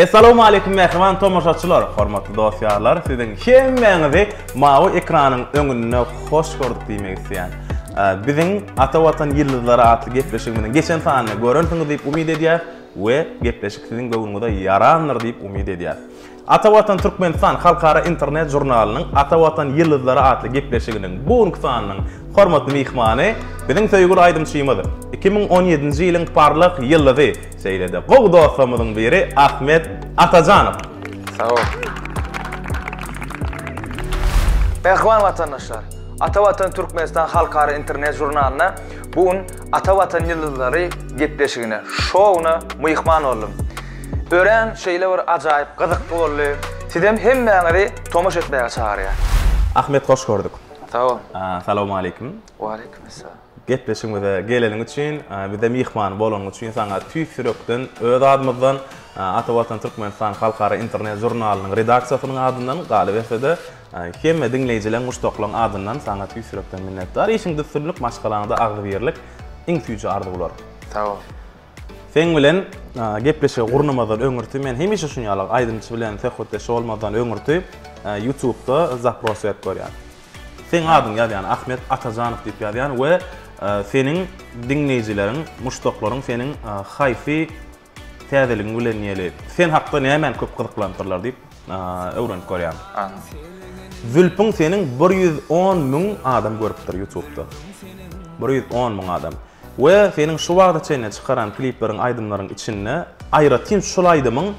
Assalamu alaykum mehman tomoşaçylar, hormatly dostlar. Sizden hemmeňizi mawy ekranyň öňünde hoş gördük diýmek isleýän. Biziň ata watan ýyldızlara atly gepleşigimiň geçen sanyny görüntüňiz diýip umyd edýär we gepleşik siziň göwünüňizde ýarandyr diýip umyd edýär. Ata watan Türkmenistan halkara internet jurnalynyň Ata watan ýyldızlara atly gepleşiginiň bugunky sanynyň hormatly mehmany biziň söýgül aýdymçymyz. 2017-nji ýylyň parlak ýyldyzy seýledi. Bu dostumyzyň biri Ahmet Atajanow. Sağ ol. Mehman vatandaşlar, Ata Watan Türkmenistan halkara internet jurnalyna bugun Ata Watan ýyldızlary gepleşigine, şowuna mehman boldum. Ören şeýle bir ajaýyp gyzykly boldy. Sizem hemmeňizi tomoş etmäge çagyrýar. Ahmet hoş gördük. Sağ ol. Assalamu alaykum. Wa alaykum assalam. Gepleşigimize geleniň üçin, bize mehman bolanyň üçin saňa tüýsürekden öz adymyzdan Ata Watan Türkmenistan halkara internet jurnalynyň redaksiýasynyň adyndan galy bersede hemme dinleýijiler muşdoklaryň adyndan saňa tüýsürekden minnetdar. Işiňde sürlük maşgalaňda agly berlik iň süýçi ardy bolar. Sağ ol. Sen bilen gepleşe gurnamadan öňürtü men hemişe şunu ýaly aýdymçy bilen tehotdeş olmadan öňürtü YouTube'da zaпрос edip görýär. Sen adyň ýazýan Ahmet Atajanow diýip ýazýan we senin dinleýijilerin, muşdoklaryň senin haýfy täzeligiň bilen ýeli. Sen hakda näme köp gyzyklandyrlar diýip öwrenip görýär. Zülpüň senin 110 000 adam görüpdir YouTube'da. 110 000 adam. We senin şu wagtda çeýne çykaran klipleriň aýdymlaryň içinde aýratyn şol aýdymyň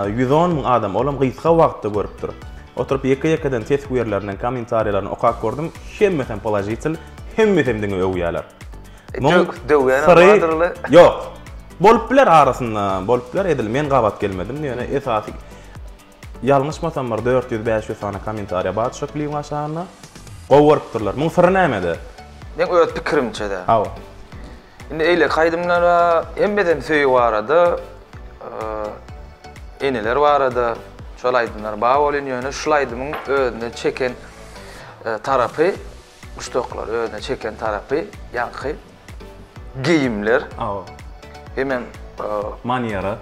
110 000 adam olam gyzga wagtda görüpdir. Oturup ýeke-ýekeden teswirlerinden kommentariýalaryny okap gördüm. Hemme polajitil, hemme diňe öwýärler. Döwýärler. Ýok. Bolup biler arasynda, bolup biler edil. Men gabat gelmedim. Ýöne esasy ýalňyşmasam bar 400-500 sana kommentariýa bat şu klipiň aşagyna. Gowurupdyrlar. Muň syry nämede? Men öz pikirimçe-de. Hawa. Indi eýle kaýdymlara hemmeden söýüp barady. Eneler barady. Şol aýdymlar baý bolan ýöne şol aýdymyň özüne çeken tarapy, muşdoklar özüne çeken tarapy ýanky giyimler. Hemen Maniýara.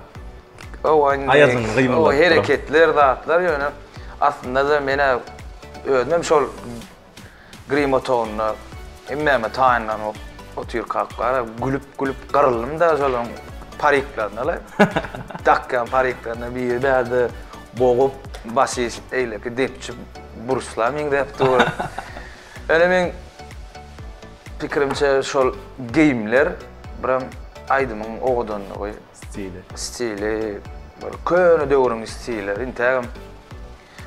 Aýazyň gymyly. O hereketler zatlar ýöne aslında da mene özüm şol grimotonyny hemme taýyndan otyr kalklara gülüp garylym da şol pariklarynala. Takkan pariklarna bir bäde boğup basit eýleki depçi burslar men depdi. Öyle men pikirimçe şol giyimler biram aýdymyň oğudan goý stili bir köne döwrüň stili intägem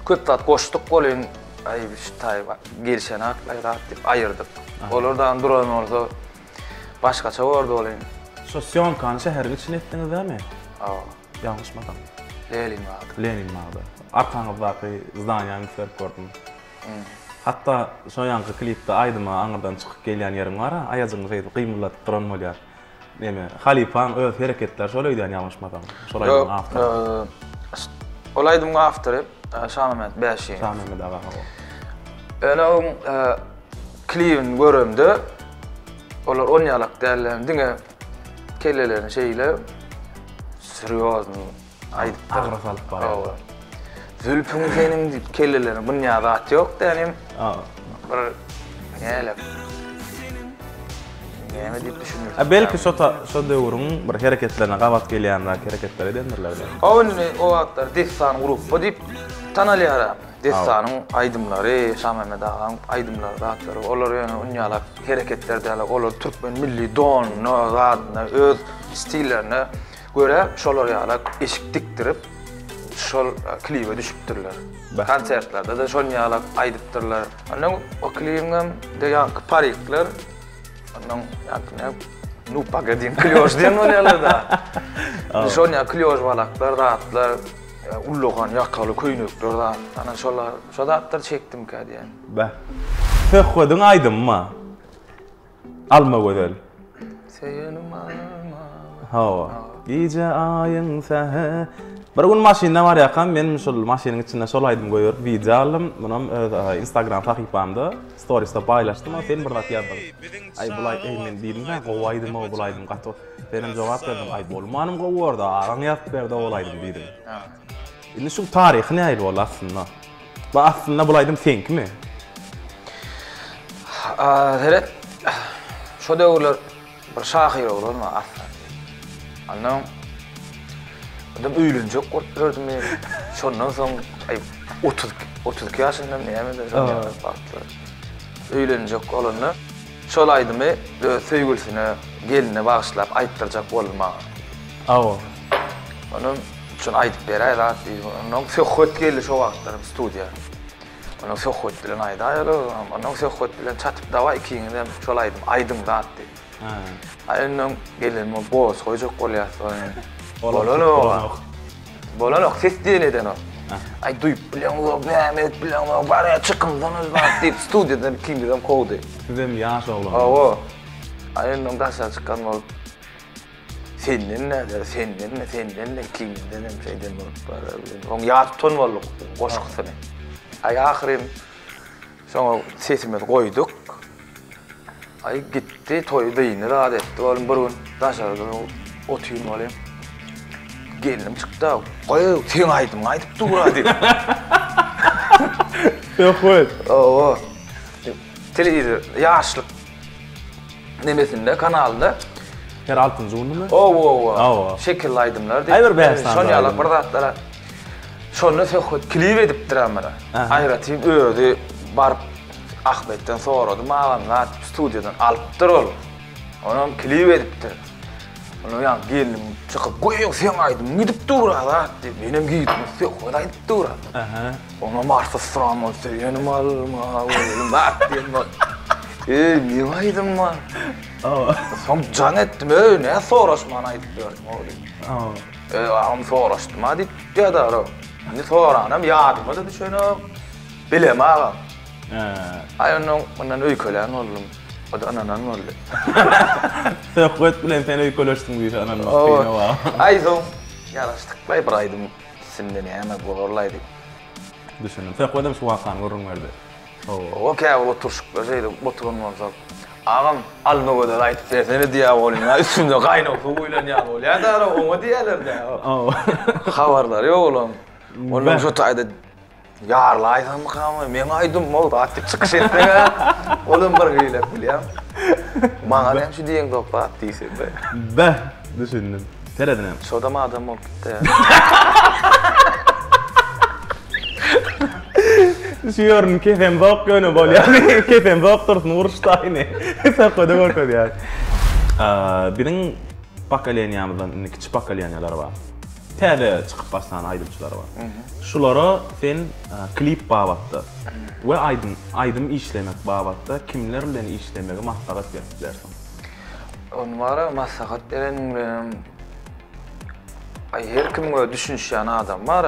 köp tat goşduk bolyn aý ştaý gelşen aklayrat diýip aýyrdyk. Olardan duran bolsa başgaça boldy bolyn. Şu syomkany şäherge içine etdiňiz däme? Ýalňyşmasam. Leningrad. Arkaňyzdaky zdaniýany görüp gördüm. Hatta şo ýanky klipde aýdyma aňyrdan çykyp gelýän ýerim bar, aýazyny reýip gymulatyp duran bolýar. Näme? Halifaň öz hereketler şol öýdän ýalňyşmasam. Şol aýdym after. Ol aýdym after Şahmemet Bäşi. Şahmemet aga. Öyle o klipini görümdi. Olar 10 ýyllyk dälem diňe kellelerini şeýle seriozny aýdypdyr. Agra salyp barýar. Zülpüň senin kellelerini bunýa zat ýok dänim. Bir näle. Näme diýip düşünýärsiň? Belki şo döwrüň bir hereketlerine gabat gelýän hereketler edendirler. O wagtlar Destan grupy diýip tanalýar. Destanyň aýdymlary, Şahmemet agaň aýdymlary zatlary, olar ýöne unýaly hereketler däl, olar türkmen milli don, zadyna öz stillerini göre şolar ýaly eşik dikdirip şol klipe düşüpdirler. Konsertlerde de şol ýaly aýdypdyrlar. Andan o klipim de ýanky parikler, andan ýanky nupaga diýen klioş diýen bolýarlar da. Şol ýaly klioş balaklar, zatlar ullogan ýakaly köýnekler da. Ana şolar, şo zatlar çekdim ka diýen. Bä. Söhbetiň aýdymmy? Alma gözel. Seýenim alma. Hawa. Gece ayın sehe Bir gün maşinda var yakan, men şol maşiniň içinde şol aýdym goýup video aldım. Munam Instagram takypamda storiesda paylaşdym. Sen bir zat ýazdym. Ay bulay men diýdim ben gowaýdym o bulaýdym gato. Benim jogap berdim. Ay bolmanym gowarda, araň ýazyp berdi bolaýdym diýdim. Indi şu taryhy näýdi bol aslında? Bu aslında bulaýdym senkimi? Heret şo döwürler bir şahyr bolarmy aslında. Anam adam öýlenjek gördüm men. Şondan soň ay 32 ýaşynda näme de şonda öýlenjek bolany. Şol aýdymy söýgülsine, geline bagyşlap aýtdyrjak boldy maga. Awa. Onum şonu aýdyp beräýär diýdim. Onuň söhbet geldi şo wagtlar studiýa. Onuň söhbet bilen aýdaýaly, onuň söhbet bilen çatyp dawa ikiňizem şol aýdym zat diýdi. Aýnyň gelin boz goýjak bolýar. Bolanok ses diýen o. Ay duýup bilen o, Mehmet bilen o, barya çykymdan özbap diýip studiýadan kimden kowdy. Sizem ýaş oglan. Awa. Aýnyň daşa çykan bol. Senden kimden şeyden bolup bara. Oň ýat ton bolduk goşuksyny. Ay ahyrym şoňa sesimi goýduk. Ay gitdi toýda ýene rahat etdi. Oğlum bir gün daşa otyň bolýar. Gelinim çykdy. Goý, sen aýdyp dura diýdi. Söhbet. Awa. Televizor ýaşlyk nemesinde kanalda Her 6-njy günümi? Awa. Şekil aýdymlar diýip. Aýbyr bäsden. Şonu ýaly bir zatlara. Şonu söhbet klip edip duramara. Aýratym öýdi baryp Ahmetden sorady, maňa studiýadan alypdyr ol. Onam klip edipdir. Onu ýa gelinim çykyp goýuň sen aýdym gidip dura da diýip menem gitdim söhbet aýdyp dura. Ona marsa soram olsa ýene malma oğlum bak diýdim. Men aýdym man. Soň jan etdim, ne soraşman aýdyp berdim oğlum. Am soraşdym diýip ýa-da. Ne soranam ýadyma da düşeni bilem ağa. Ayonun ondan öýkölen oldum. O da ananan oldu. Söhbet bilen sen öýköleşdiň diýip ananan oldu. Aýdym. Ýaraşdyk bir aýdym. Sinde näme bolurlaydy. Düşünün. Söhbetim şu wagtany görüň berdi. O käbir oturşyk berdi, oturun bolsa. Ağam alma göder aýdyp bersene diýä bolýar. Üstünde gaýnap suw boýlanýar bolýar da, oňa diýerler de. Habarlar ýok olam. Olam şu taýda ýarlaýsam kamy, men aýdym boldy, atyp çykyş etdi. Olam bir gylap bilýär. Maňa hem şu diýen dopa diýsen be. Bäh, düşündüm. Teredinem. Şoda mı adam bolup gitdi. Şiyorun kefem bok gönü bolýar. Kefem bok dursun uruşdaýny. Sen goýda gorkod ýa. Birin pokoleniýamyzdan kiçik pokoleniýalar bar. Täze çykyp başlanan aýdymçylar bar. Şulara sen klip babatda we aýdym işlemek babatda kimler bilen işlemege maslahat beripdirsin? Onlara maslahat beren her kimge düşünýän adam bar.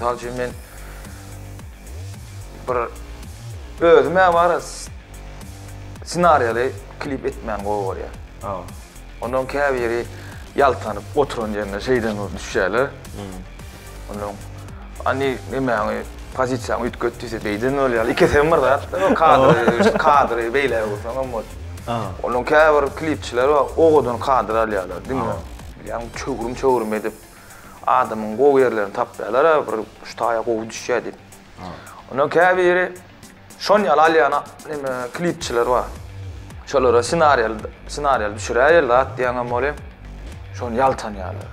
Dalçy men bir özüme var senaryoly klip etmän gowy bar. Ondan käbiri yaltanyp oturan ýerine şeyden düşýärler. Ondan ani näme pozisiýaň ütgetdiyse beýden bolýar. Ikisem bir da kadry beýler bolsa bolmaz. Ondan käbir klipçiler bar, oğudan kadr alýarlar, diňe. Ýa-ni çöwürüm edip adamyň gowy ýerlerini tapýarlar, bir ştaýa gowy düşýär diýip. Ondan käbiri şon ýaly alýana näme klipçiler bar. Şolara senaryoly düşürýärler, diýeňem bolýar. Şonu ýaltanýarlar.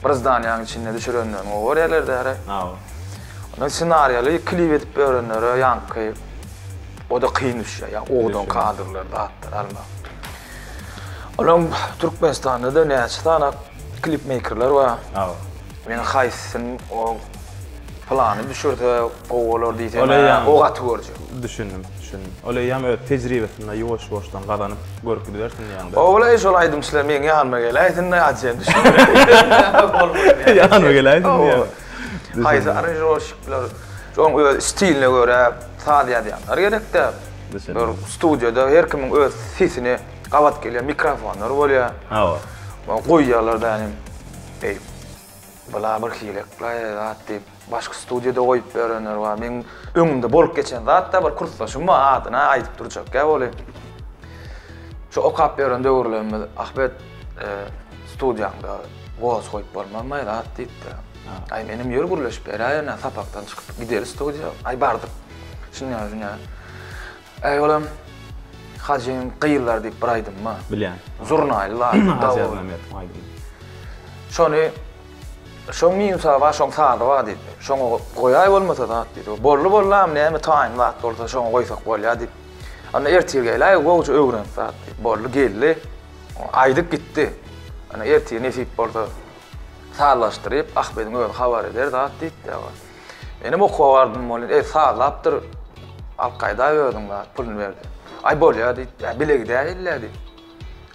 Bir zdaniýanyň içinde düşürenler gowy ýerler de. Ondan senaryoly klip edip berenler, ýanky o da kıyın düşüyor. Yani oğudan kadrlar da atlar alma. Onun Türkmenistan'da da ne tane klip makerlar var. Ben Haysin o planı düşürdü oğullar diyeceğim. O atıyorcu. Düşündüm. Olay hem tecrübesinden yavaş-yavaştan kazanıp görüp gidersin yani. Oğulay iş olaydım sizler men yanıma geleydin ne yapacağım düşündüm. Yanıma geleydin ya. Hayır aranjörler çok stiline göre sadece diyanlar gerek de. Stüdyoda her kimin öz sesini qavat geliyor, mikrofonlar oluyor. Koyuyorlar da yani bula bir hilek zat deyip başka studiyada koyup berenler var. Men öňümde bolup geçen zat da bir kurslaşym var adyna aýdyp durjak ga boly. Şu okap beren döwürlenme Ahmet studiýamda goz koyup bolmamy zat diýdi. Ay menim ýör gurlaşyp beräýär, sapakdan çykyp gideris studiýa. Ay bardyk. Şunya. Ay olam hajym qyýylar diýip bir aýdymma. Bilýän. Zurnaýlar. Şony Şoň minusy bar, şoň sady bar diýip. Şoň goýaý bolmasa da diýip. Bollu-bollam näme taýyn wagt bolsa şoň goýsak bolýar diýip. Ana ertirge gelýär, goýjy öwren zat diýip. Bollu geldi. Aýdyp gitdi. Ana ertirge nesip bolsa sağlaştırıp Ahmet'in öyle haber eder zat diýip. Benim okuwa bardym bolan, sağlapdyr. Alqaýda öwdüm zat, pulny berdi. Ay bolýar diýip. Bile gidäýler diýip.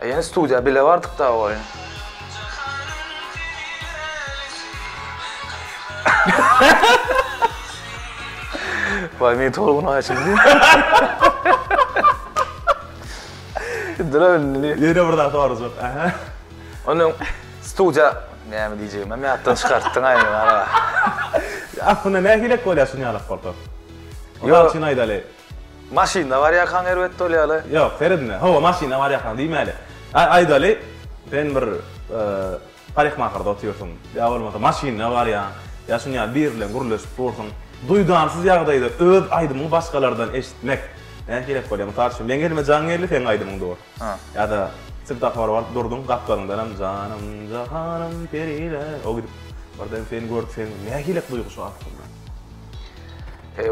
Ýene studiýa bile bardyk da bolan. Vay men torgun açıldı. Drönni. Ýere bir daha doğru zor. Onun studiýa näme diýjegim? Men ýatdan çykartdyň aýyna. Aslında nähilek bolýar şunýalyk boldy. Ýok, şunu aýdaly. maşina var ýakan erwet bolýaly. Ýok, Feridne. Hawa maşina var ýakan diýmeli. Aýdaly, ben bir taryh makarda oturýarsyn. Ya bolmasa maşina var ýa. Ya şunýa bir bilen gurulýyp dursun. Duydansyz ýagdaýda öz aýdymy başgalardan eşitmek. Nähilek bolýar. Tarşym, men gelme jaňerli sen aýdymyň dur. Ya da Sırtaqlar var, durdum qaplarından canım, cahanım, periler. O gidip, oradan seni gördük, seni nähilek duygusu aslında.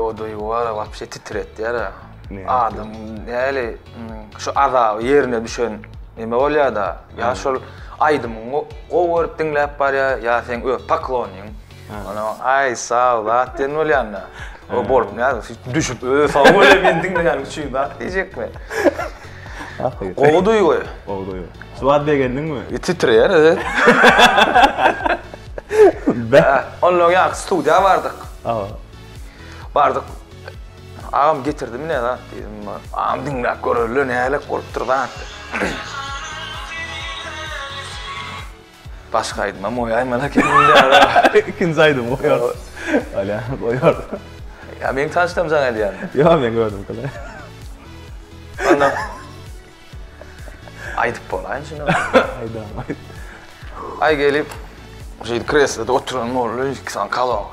O duygu var, vapşe titretdi ya. Ne? Adam, näli, şu ada yerine düşen neme bolýar da, ya şol aýdymyň gowy dinläp barýar, ya sen paklonyň. Ona ay sağ ol, den bolýarna. O bolup näme düşüp sağ ol men dinleýän üçin da diýjekmi? O duygu. O duygu. Suat begendin mi? Titreýär, evet. Onlara ýa studiýa bardyk. Bardyk. Ağam getirdi mi ne da? Dedim, ağam dinläp görürlü, näle bolup durdan. Başka aýdym, moýay mana kendinde. İkinci aýdym goýar. Ala, goýar. Ya men tanışdym jaňa diýär. Ya men gördüm kala. Onda aýdyp bolaýyn şunu. Ayda. Ay gelip, şey kresloda oturan mollu, iksan kalo.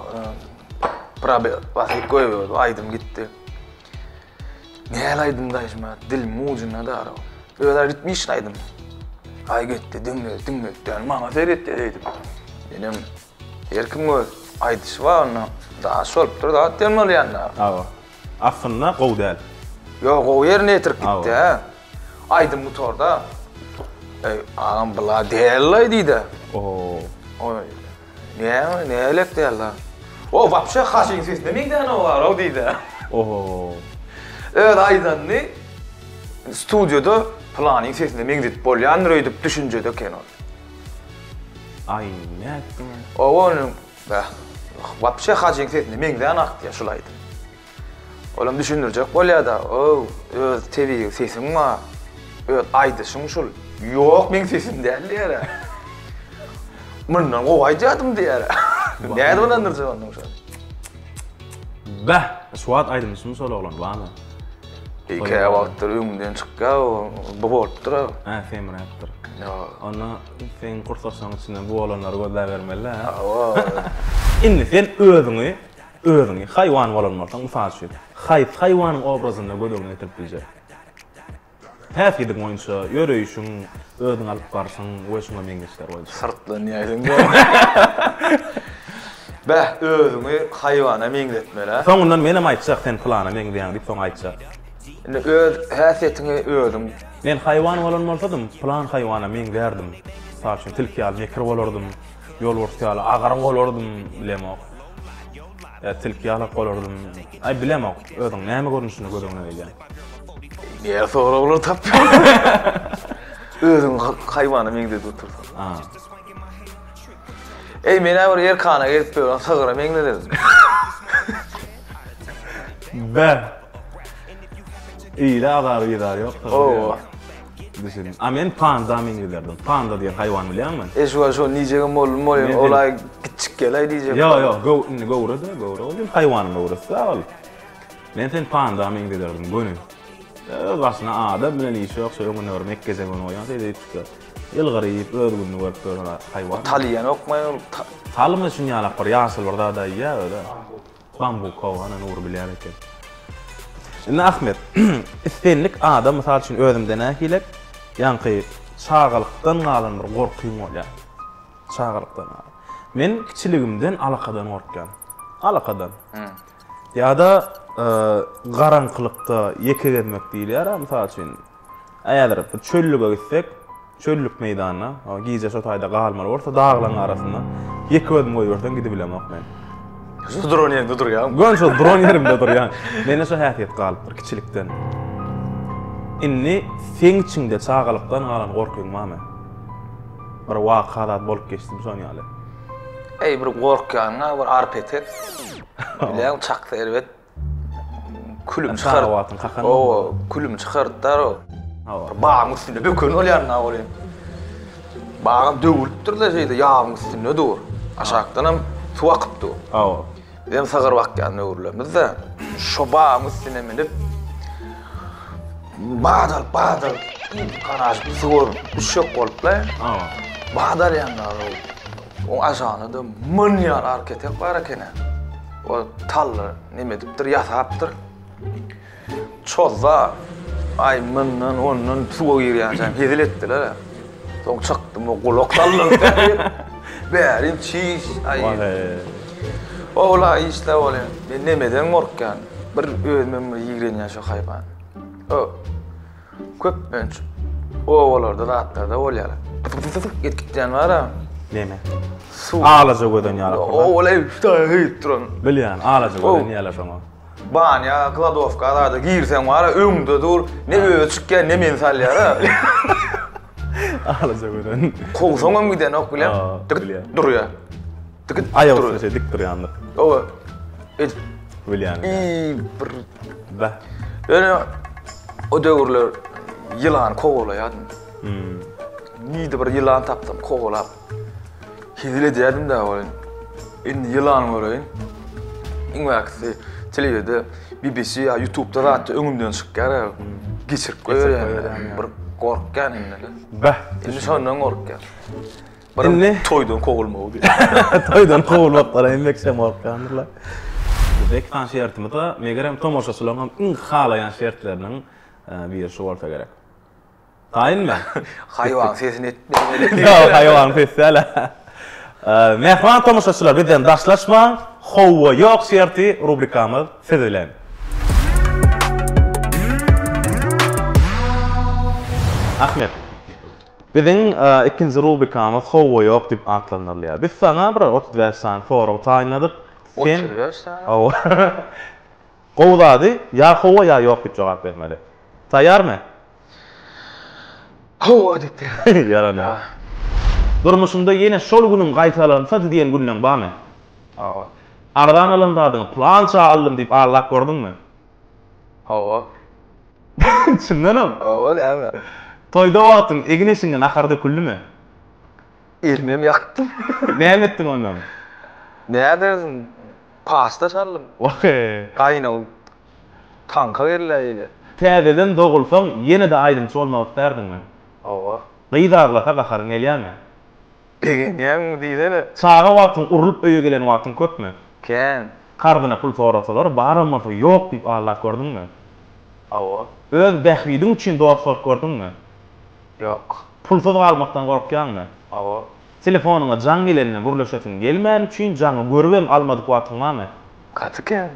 Prabe, basyp goýuyordu, aýdym gitdi. Näle aýdym da işme, dilim ucuna da. Öýler ritmiş aýdym. Ay gitti, dinle, yani mama seyretti dedim. Benim erkim göz aýdyşy var ona. Daha şolup dur, daha telmeli yanına. Aslında gow däl. Yok, o yerine yetirip gitti ha. Aýdym motorda. Ağam bula däl diýdi. Näle däl. O vapşe haşyň sesine mengden o var, o diýdi. Evet, aýdanny studiýada planyň sesine mengdip bolýan röýdip düşünjede eken ol. Ay, näetdim? Onuň vapşe haşyň sesine mengden akdy şulaydy. Olam düşündirjek bolýar da, öz tebi sesim var. Öz aýdyşyň şul. Ýok, men sesim däl diýär. Mundan gowaýjadym diýär. Näde onandyrjak onuň şol. Suat aýdymyň şol oglan barmy? İki wagtlar öňümden çykka, bu bolupdyr. Sen bilendir. Ona sen kursaşyň içinden bu olanlary gözle bermeli. Indi sen özüňi haýwan bolanmasaň ufasy. Haýwanyň obrazyny gödüňe getirip bilje. Täsirlik boýunça ýöreýişiň özüň alyp barsaň, we şuna meňgeçler bolýar. Sırtlan ýaýdyň. Özüňi haýwana meňdetmeli. Soňundan menem aýtjak sen plana meňdeýän diýip soň aýtjak. Indi öz häsiýetini özüm. Men haýwan bolan bolsam, plan haýwana meňderdim. Saçyn tilki alyp mekir bolardym, ýolbarsy alyp agar bolardym, bilemok. Tilki alyp bolardym. Ay bilemok, özüň näme görnüşini gödüňe diýen. Niye sonra olur tabi. Özüm haýwana meňdedip otursan. Mene bir yer kana gelip böyle sağıra meňdedim. İyi de agar ýok. Düşünün. Amen panda mingilerden. Panda diyen hayvan bilýärmi? Şu nijege mol olay kiçik gelay diyecek. Yo, gowrada, gowra. Hayvan gowrası al. Men sen panda mingilerden gönül. Başına adam bilen işi yok, şöyle onu örmek gezen onu oyan şey deyip çıkıyor. El garip, ödgünlü görüp görünen hayvan. Taliyan okmayı Talımda şunu yalak var, yasıl var da ya öyle. Bambu kovana nur bilen eken. Şimdi Ahmet, istenlik adam misal için özümden ähilek, yankı çağalıktan galan bir gorkuym bolýar. Çağalıktan. Men kiçiligimden alakadan gorkýan. Alakadan. Ya da garanqylykda yekegenmek diýilýär, misal için. Äger bir çöllüge gitsek, çöllük meýdanyna, gize şo taýda galmaly bolsa dağlaryň arasynda yekegem goýbersen gidebilemok men. Şu drone yerinde dur ya. Gön şu drone yerimde dur yani. Mene şu häsiýet galypdyr kiçilikden. Inni seň içinde çağalypdan galan gorkuň mame. Bir wakaat bolup geçdim şonu ýaly. Ey bir gorkýanyňa bir arpetet. Bilen çakda elbet. Külüm çıkar. O külüm çıkartlar o. Bağın üstünde bökün olyanna olayım. Bağın dövülüptür da şeyde yağın üstünde dur. Aşağıdan hem su akıptı. Benim sağır vakyan öğürlemiz de şu bağın üstüne minip bağdal kanaj bir su şok olup la. Bağdal yanlar o aşağına da manyar hareket var ekene. O tallar nemediptir yasaptır. Çozda ay mından ondan suğa girýän hedil etdiler. Soň çykdym o golokdallar. Berim çiş ay. Ola işle ola. Men nemeden gorkýan? Bir özüme ýigrenýän şu hayvan. O köpmünç. Owalarda zatlarda bolýar. Gitgitden bara. Neme? Ağlaja göden ýaly. Ola üstü duran. Bilýän, ağlaja göden ýaly şoňa. Banya, kladovka da girsen var, öňde dur, ne öçükkä, ne men salýar. Ağlaja göden. Koğsaňam giden ok bilen. Durýar. Aýagy üstüne dik durýandyk. O. Bilýän. Bir. Bah. Yani o döwürler yılan kovalaýardy. Nide bir yılan tapdym, kovalap. Hizile diýerdim de bolýan. Indi yılan görýän. Iň wagty televizde BBC ya YouTube'da da öňümden çykýar. Geçirip goýar. Bir gorkýan indi. Bah. Indi şondan gorkýar. Bir toýdan kowulmagy. Toýdan kowulmaklar enleksem gorkýandylar. Bek konsertimizde megerem tomoşaçylaryň iň halaýan şertleriniň birisi bolsa gerek. Taýynmy? Hayvan sesini etmeli. Ýok, hayvan sesi ala. Mehman tomoşaçylar bizden daşlaşma, howa ýok şerti rubrikamyz siz bilen. Ahmet, bizden ikinji rubrikamyz howa ýok diýip atlanylýar. Biz sana bir 35 sany soraw taýynladyk. Sen o. Gowdady, ya howa ya ýok diýip jogap bermeli. Taýýarmy? Howa diýdi. Ýarana. Durmuşunda ýene şol günüň gaýtalansa diýen günleň barmy? Aradan alındadyň plan çağaldym diýip arlap gördüňmi? Howa. Çyndanam? Howa däme. Toýda wagtyň eginesиňe naharda küllümi? Elmem ýaktym. Näme etdiň ondan? Nädersin? Pasta çaldım. Oke. Gaýnaw. Tanka berler. Täzeden dogulsaň ýene de aýdymçy bolmak isterdiňmi? Howa. Gıýdarlata gaharyň elýärmi? Begenýän diýdele. Çağa wagtyň urulyp öýe gelen wagtyň köpmü? Ken. Kardyna pul sorasalar, barmasa ýok diýip Allah gördüňmi? Howa. Öz bähwidiň üçin dogap sorup gördüňmi? Ýok. Pulsuz galmakdan gorkýanmy? Howa. Telefonuňa jaň gelenine burlaşasyň gelmän üçin jaňy görüp almadyk wagtyň barmy? Katyken.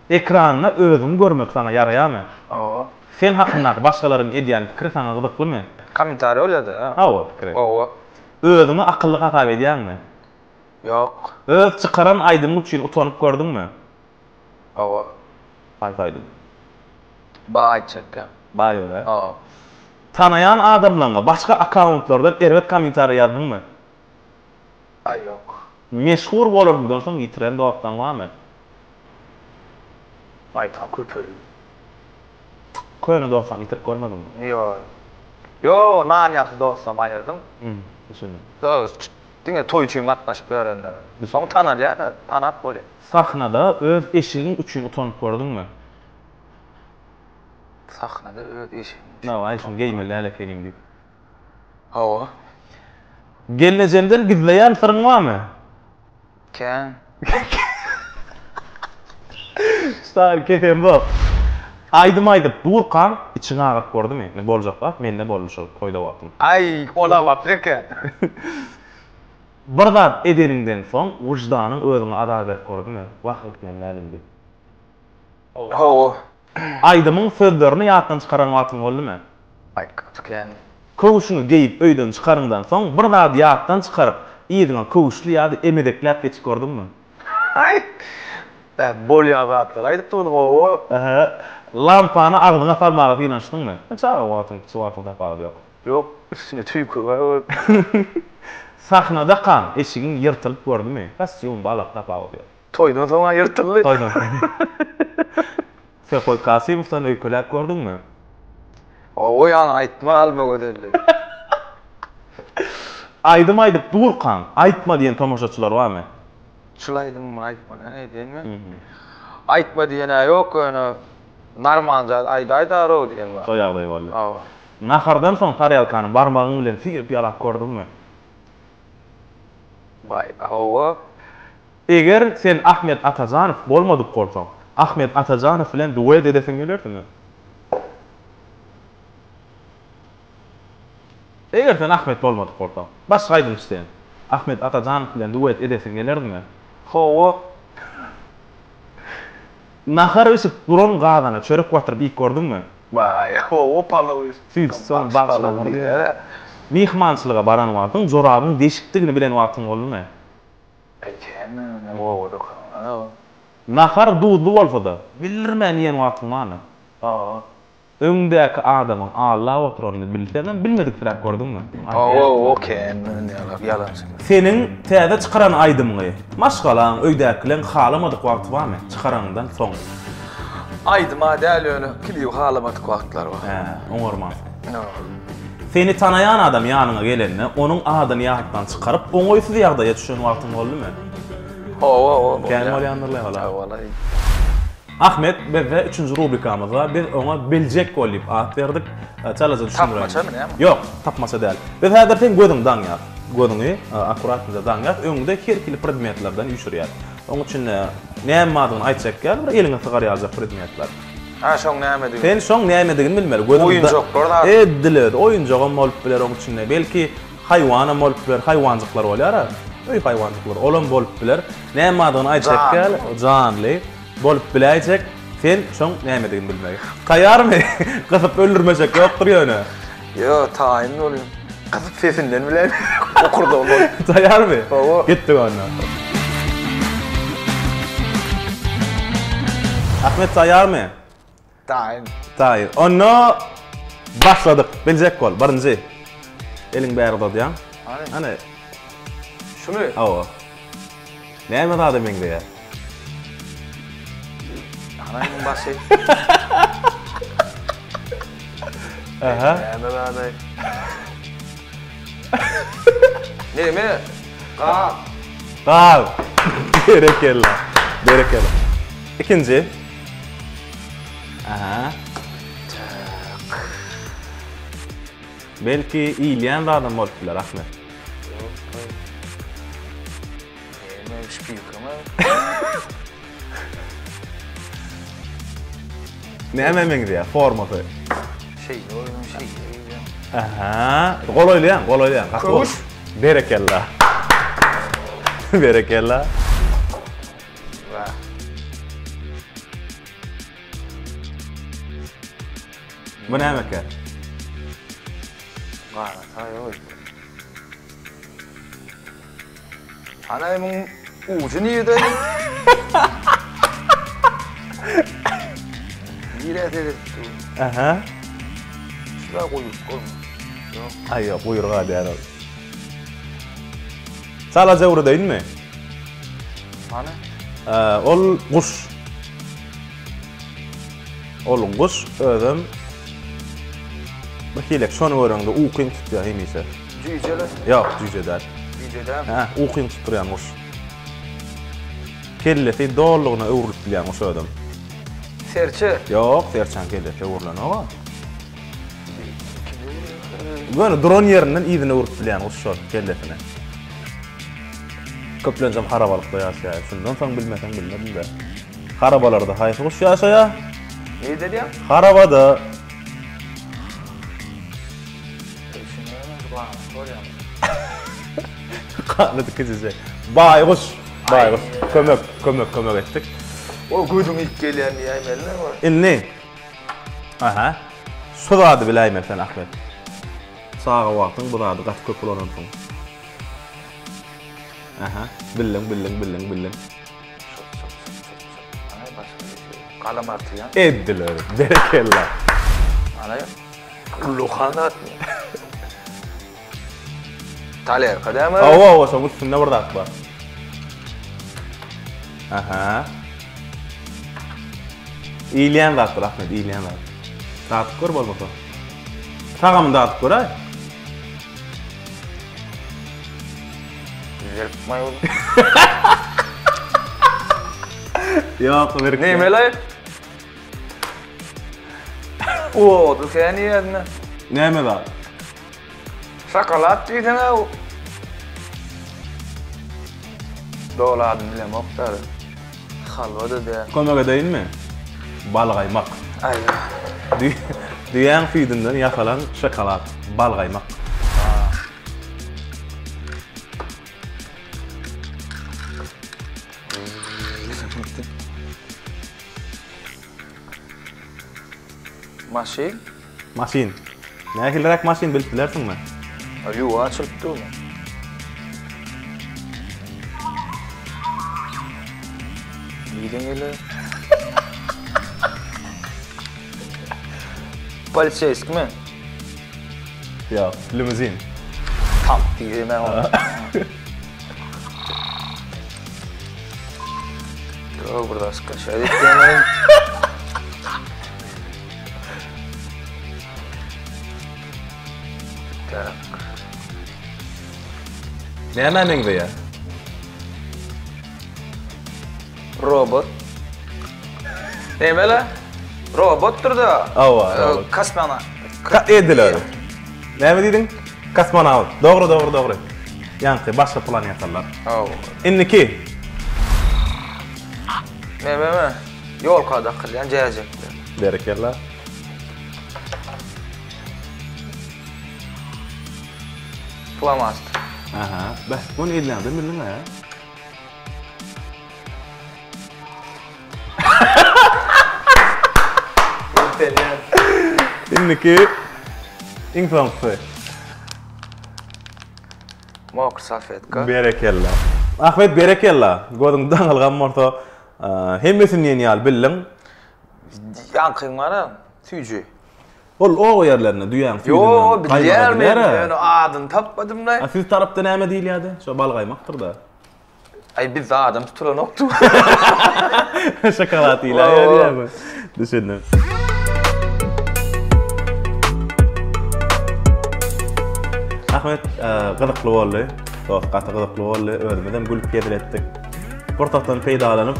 Ekranyna özüň görmek sana ýaraýarmy? Howa. Sen hakynda başgalaryň edýän pikir sana gyzyklymy? Kommentary bolýardy. Hawa, pikir. Howa. Özüňi akylly hatap edýänmi? Ýok. Öz çykaran aýdymlyk üçin utanyp gördüňmi? Howa. Haýhaýdy. Baýçaka. Baýola. Howa. Tanayan adamlarga başga akkauntlardan erwet kommentary ýazdyňmy? Ay ýok. Meşhur bolarmydan soň ýitiren dogapdan barmy? Ay ta köpül. Köýne dogapdan ýitirip görmedimmi? Ýok. Yo, nan ýaly dostum aýyrdım. Düşünün. Diňe toý üçin gatnaşyp berenler. Soň tanalýar, tanap bolýar. Sahnada öz eşigiň üçin utanyp gördüňmi? Sahnada öz eşim. Nawa şunu geýmeli hale felim diýip. Hawa. Gelnejenden gizleýän sırryň barmy? Ken. Star kefem bok. Aydım durkan içine agap gördüm ne boljak bak mende boluşur toyda wagtym. Ay, ola bapreke. Bir zat ederinden soň wujdanyň özüňe adalet gördüm wagt menlerim diýip. Hawa. Aydymyň sözlerini ýatdan çykaran wagtym boldymy? Ay, ken. Kowuşuny geýip öýden çykaryndan soň bir zat ýatdan çykaryp ýygyňa kowuşly ýa-da emedekläp geçip gördümmi? Ay. Da bolýar zatlar. Aýdyp durdy. Lampany agdyňa salmagy ýynaşdyňmy? Çağa wagtym suwafylda galyp ýok. Yok, üstüne tüy koyuyor. Sahnada kan eşigiň ýyrtylyp gördümi? Kostyum balaklap agyp. Toydan soň ýyrtyldy. Toydan. Sen koy Kasymowdan öýkelap gördüňmi? O ýany aýtma alma göderli. Aydyp durkan, aýtma diýen tomoşaçylar barmy? Şulaydym aýtma, ne diýenmi? Aýtma diýene ýok, öňe narmanca aýdaýdaro diýen bar. O ýagdaý boldy. Awa. Nahardan soň Taryalkanyň barmagyň bilen sigirip ýalak gördüňmi? Bay, awa. Eger sen Ahmet Atajanow bolmadyk bolsaň, Ahmet Atajanow bilen duet edesiň gelerdimi? Eger sen Ahmet bolmadyk bolsaň, başga aýdym sen. Ahmet Atajanow bilen duet edesiň gelerdimi? Hawa. Nahar ösüp duran gazana çörek watyryp ýyp gördüňmi? Bay, hawa palawy. Siz son bagşlanyň. Mihmançylyga baran wagtyň jorabyň deşikdigini bilen wagtyň boldymy? Eken, hawa dok. Nahar duýdy bolsa-da, bildirmän ýen wagtyň barmy? Hawa. Öňdäki adamyň Allah oturanny bildirden bilmedik bilen gördüňmi? Hawa, oken, yalan. Senin täze çykaran aýdymyňy, maşgalan öýdäkilen halamadyk wagt barmy? Çykarandan soň. Aydyma däl öňe klip halamadyk wagtlar bar. Oňarman. Seni tanayan adam ýanyňa gelende, onuň adyny ýatdan çykaryp, oňoýsuz ýagdaýa düşen wagtyň boldymy? Hawa. Käme bolýandyr wala. Wallahi. Ahmet, bizde 3-nji rubrikamyzda biz oňa biljek bolýup at berdik. Çalaja düşünýär. Tapmaça mı, näme? Ýok, tapmaça däl. Biz häzir sen gözüň daňýar. Gözüňi akurat daňýar, öňde herkili predmetlerden ýüşürýär. Oň üçin näme madyny aýtjak gel, bir eliňe sygar ýazjak predmetler. Ha, şoň näme diýip. Sen şoň näme digini bilmeli. Gözüňde Oýunjoklar da. Eddiler, oýunjogam bolup biler oň üçin. Belki haýwanam bolup biler, haýwanjyklar bolýar. Öý haýwanjyklar olan bolup biler. Näme madyny aýtjak gel, janly bolup biläjek. Sen şoň näme digini bilmeli. Kaýarmy? Gysyp öldürmejek ýokdur ýöne. Yo, taýyn bolýar. Gysyp sesinden bilen okurda bolýar. Taýarmy? Hawa. Gitdik onda. Ahmet taýarmy? Taýyn. Taýyr. Onu başladyk. Biljek bol. Birinji. Eliň bäri dodýan. Ana. Şumy? Awa. Näme zady meňde ýa? Ananyň başy. Aha. Näme zady? Näme? Gal. Berekella. Berekella. İkinci. Aha. Belki iýleýän adam bolupdylar Ahmet. Näme şpilkama? Näme meňde ýa? Formaty. Şey. Aha. Gol oýlaýan. Kovuş. Berekella. Berekella. Bu näme ke? Gana, taýy. Anamyň ujuny ýerde. Ýere-ýere. Aha. Şuna goýup goýma. Ay ýok, buýurga däl. Sala jawra diýilmi? Mana? Ol guş. Ol guş özüm Bakilek şonu görüňde ukyň tutýar hemişe. Cüjele. Ýok, düýje däl. Cüjele. Ha, ukyň tutýan oş. Kellesi dollugyna öwrülip bilýän oş adam. Serçe. Ýok, serçan kellesi öwrülenýär. Böyle drone yerinden iyidine öwrülip bilýän oş şol kellesine. Köplenjem harabalykda ýaşaýar. Şundan soň bilmesen bilmedim de. Harabalarda haýsy oş ýaşaýar? Ne diýär? Harabada. Kanıdı kızıcı. Baykuş. Kömek ettik. O gözüm ilk gelen ýaýmalyna var. İlni. Aha. Şurada biläýmen sen Ahmet. Sağa wagtyň burada gat köp bolansyň. Aha. Billim. Ana başga kalamarty ýa. Eddiler. Berekella. Ana kullu khanat. Taler kadama. Awa, şol üstünde bir dak bar. Aha. İýleýän zatdyr Ahmet, İýleýän zat. Datyp gör bolmasa. Tagamyny datyp gör ay. Veripmay ol. Ýok, berip. Nemele? O, du sen ýerine. Näme zat? Şokolat diýdin o. Doladım bilen oktar. Halwa da de. Kömek edeyinmi? Balgaýmak. Ay. Diýen fiýdinden ýasalan şokolat, balgaýmak. Maşin? Maşin. Nähilrak maşin bilip bilersiňmi? Ýuwa açylypdy mı? Bilen ele. Politseyski mi? Ýok, limuzin. Tam diýme onu. Yo, burada skaşa etdiýän. Tak. Näme meňde ýa? Robot. Nemele? Robotdur da. Awa. Kasmana. Ediler. Näme diýdiň? Kosmonaut. Dogry. Ýa-ni başga planetalar. Awa. Inniki. Meme. Yol kada qilýan jaýajekler. Berekella. Flamaster. Aha. Bäh, bunu edilýändir bildiň ha. Inniki. Inflamfe. Mokr salfetka. Berekella. Ahmet berekella. Godyň daňylgan morto hemmesini ýenýal bildiň. Ýankyň mara tüýjü. Ol o ýerlerine duýan Yo, bilýärmi? Ýöne adyn tapmadym da. Siz tarapda näme diýilýärdi? Şo balgaýmakdyr da. Ay biz adam tutulan oktu. Şokolat ile ýerýärmi? Düşündim. Ahmet gyzykly boldy. Sos gaty gyzykly boldy. Ölmeden gülüp gediretdik. Portakdan peýdalanyp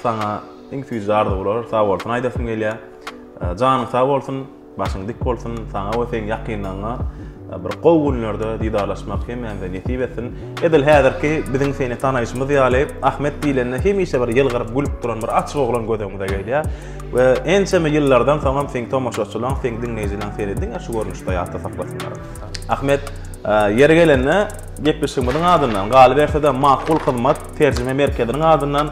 saňa iň süýji ardy bolar. Sag bolsun, aýdasym gelýär. Janyň sag bolsun, başyň dik bolsun, saňa we seň ýakynlaňa bir gowgunlarda diýdarlaşmak hem de nesip etsin. Edil häzirki biziň seni tanaýyşymyz ýaly Ahmet bilenle hemişe bir ýylgyryp gülüp duran bir açyk oglan gödegimde gelýär. We ençeme ýyllardan soň seň tomaşaçylaň, seň dinleýijileň seni diňe şu görnüşde ýatda saklasynlar. Ahmet yer gelenne gepleşigimiň adyndan galyp berse-de makul hyzmat terjime merkeziniň adyndan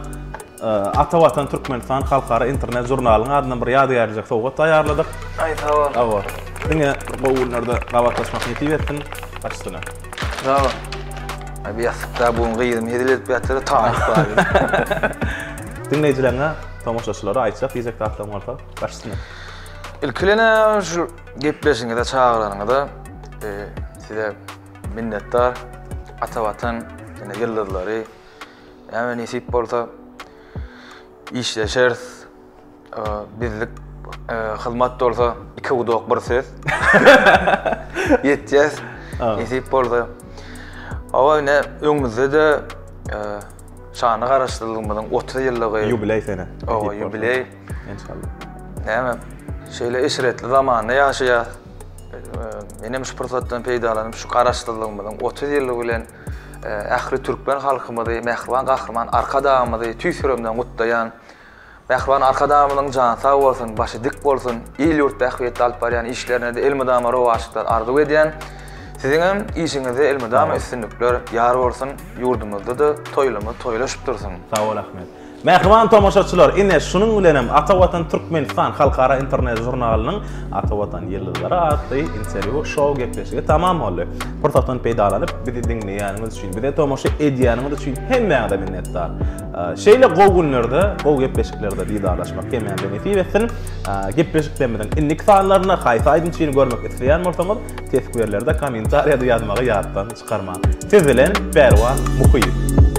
Atawatan Türkmenistan Halkara internet jurnalynyň adyndan bir ýadygarlyk sowgat taýýarladyk. Ay sawol. Awa. Diňe gowullarda gawatlaşmak nesip etsin. Başsyna. Sawol. Ay biýasda buň gyýdym edilet ýatyry taýyp bar. Dinleýijilerine, tomaşaçylara aýtsak diýjek tatlan bolsa, başsyna. İlkilene şu gepleşiňe de çağıranyňa size minnetdar. Atawatan ýene ýyldyrlary näme nesip bolsa işleşeriz. Bizlik Hizmet olsa 2 udok bir söz. Yeteceğiz. Esip bolsa. Ama ne öňümizde de şany garaşdyrylmadan 30 ýyllygy Jubiley sene. O jubiley. İnşallah. Näme? Şeýle işretli zamanda ýaşaýar. Menem şu pursatdan peýdalanyp şu garaşdyrylmadan 30 ýyllyk bilen ähli türkmen halkymyzy, Mehriban gahrman arkadamyzy tüýsüremden gutlaýan, Mehriban arkadamynyň jany sag bolsun, başy dik bolsun, il ýurt bähwetde alyp barýan işlerine de elmydama rowaşyklar arzu edýän. Siziň hem işiňizde elmydama üstünlikler ýar bolsun, ýurdumyzda da toýlaşyp dursun. Sağ ol Ahmet. Mehriban tomoşaçylar, ine şunun bilen hem Atawatan Türkmenistan halkara internet jurnalynyň Atawatan ýyldızlary atly interview show gepleşigi tamam boldy. Pursatdan peýdalanyp bizi dinleýäniňiz üçin, bizi tomoşa edýäniňiz üçin hemmäňe minnetdar. Şeýle gowy günlerde, gowy gepleşiklerde diýdarlaşmak hemmäň benefit etsin. Gepleşiklerimizden inlik sanlaryna haýsy aýdynçylygy görmek isleýän bolsaňyz, tesbirlerde kommentariýada ýazmagy ýatdan çykarma. Siz bilen Berwan Muhyip.